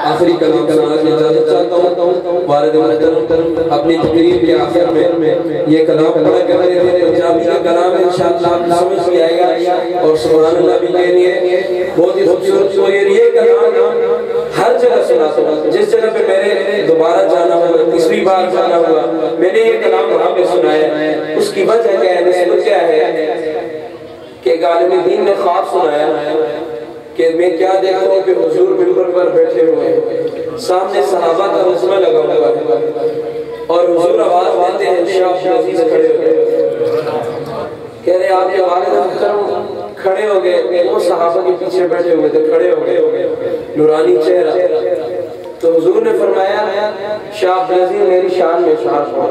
آخری کلام سنا کے اجازت چاہتا ہوں. والد محترم اپنی تقریر کے آخر میں یہ کلام پڑھا کر رہے تھے. پنجابی کا کلام ہے، انشاءاللہ آپ سمجھ بھی آئے گا اور سبحان اللہ بھی کہنیے. بہت ہی خوبصورت یہ کلام ہر جگہ سناتا ہوں. جس جگہ پہ میرے دوبارہ جانا ہوا، تیسری بار جانا ہوا، میں نے یہ کلام وہاں پہ سنایا. اس کی وجہ کیا ہے، نسبت کیا ہے کہ ایک عالم دین نے خواب سنایا کہ میں کیا دیکھتا ہوں کہ حضور ممبر پر بیٹھے ہوئے ہیں، سامنے صحابہ کا مجمع لگا ہوا ہے اور حضور آواز دیتے ہیں شاہ عزیز کھڑے ہو گئے. کہہ رہے آپ کے والد محترم کھڑے ہو گئے، وہ صحابہ کے پیچھے بیٹھے ہوئے تھے، کھڑے ہو گئے، نورانی چہرہ. تو حضور نے فرمایا شاہ عزیز میری شان میں شان ہوا.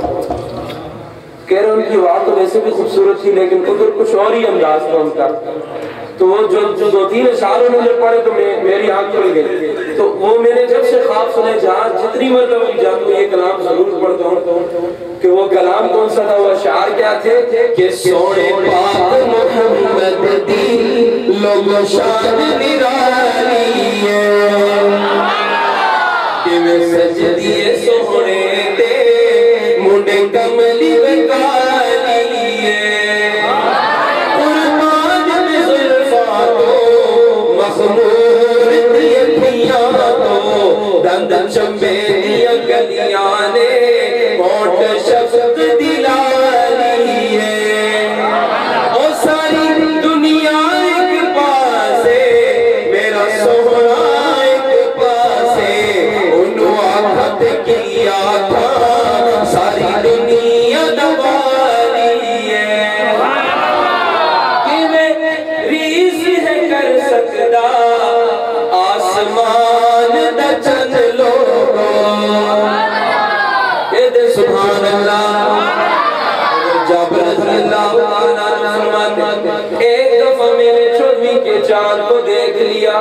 کہہ رہے ان کی آواز تو ویسے بھی خوبصورت تھی لیکن ادھر کچھ اور ہی انداز تھا ان کا. تو وہ جو دو تین اشعار انہوں نے پڑھے تو میری آنکھ کھل گئی. تو وہ میں نے جب سے خواب سنے جہاں جتنی مرتبہ بھی جاتا ہوں یہ کلام ضرور پڑھتا ہوں کہ وہ کلام کون سا تھا، وہ اشعار کیا تھے کہ سونے پاک محمد دی لوگوں شان نرالی ہے کہ میں سجدیے سونے دے منڈے کملی وکالی ہے قربان میں ظلفاتو مخمور دیا دیا تو دندن چمبے دیا گلیاں نے موٹ شفق دلالی ہے اور ساری دنیا ایک پاس ہے میرا سونا ایک پاس ہے انہوں آخت کیا تھا ساری دنیا دوالی ہے کہ میں ریز ہے کر سکتا آسمان دا چند لوگوں سبحان اللہ. جابر رضی اللہ عنہ فرماتے ایک دفعہ میں نے چودھویں کے چاند کو دیکھ لیا،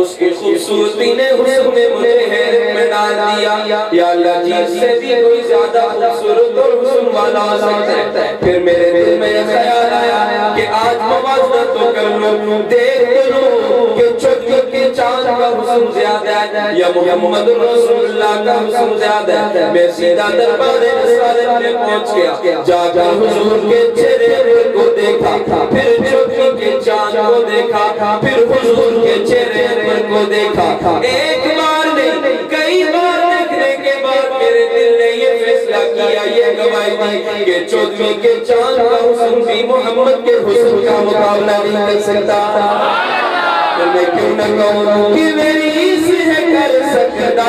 اس کی خوبصورتی نے حسن میں مجھے حیرت میں ڈال دیا. یا اللہ جی اس سے بھی کوئی زیادہ خوبصورت اور حسن والا ہو سکتا ہے. پھر میرے دل میں یہ خیال آیا کہ آج موازنہ تو کر لوں، دیکھ لوں کہ چودھویں کے چاند کا حسن زیادہ ہے یا محمد رسول اللہ کا حسن زیادہ ہے. میں سیدھا دربار رسالت میں پہنچ گیا، جا کر حضور کے چہرے کو دیکھا، پھر چودھویں کے چاند کو دیکھا، پھر حضور کے چہرے کو دیکھا. ایک بار نہیں کئی بار دیکھنے کے بعد میرے دل نے یہ فیصلہ کیا، یہ گواہی دی کہ چودھویں کے چاند کا حسن بھی محمد کے حسن کا مقابلہ نہیں کر سکتا. میں کیوں نہ کہوں کہ میری سے ہے کر سکتا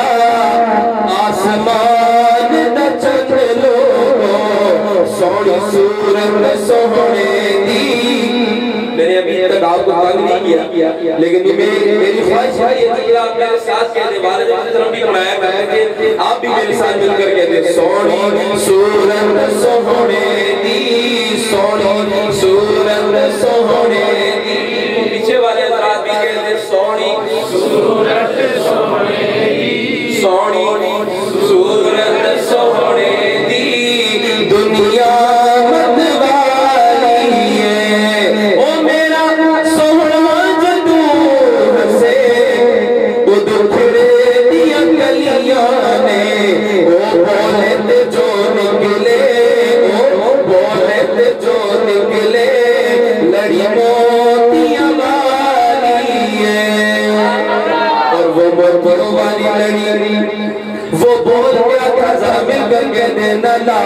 آسمان نہ چند لوگوں سوڑی صورت سوڑے دی. میں نے ابھی تک آپ کو تنگ نہیں کیا لیکن میری خواہش ہے یہ کہ آپ میرے ساتھ کہتے والد محترم بھی پڑھایا میں کہ آپ بھی میرے ساتھ مل کر کہتے سوڑی صورت سوڑے دی سوڑی صورت سوڑے دی. پیچھے والے حضرات بھی کہتے سوڑی صورت سوڑے دی سوڑی صورت سوڑے دی دنیا مت والی ہے او میرا سوڑا جدو ہسے او دکھڑے دیا گلیاں نے او بولے تے جو نکلے او بولے تے جو نکلے لڑی موتیاں والی ہے اور وہ موتیوں والی لڑی وہ بول کیا تھا مل کر کہتے نہ لا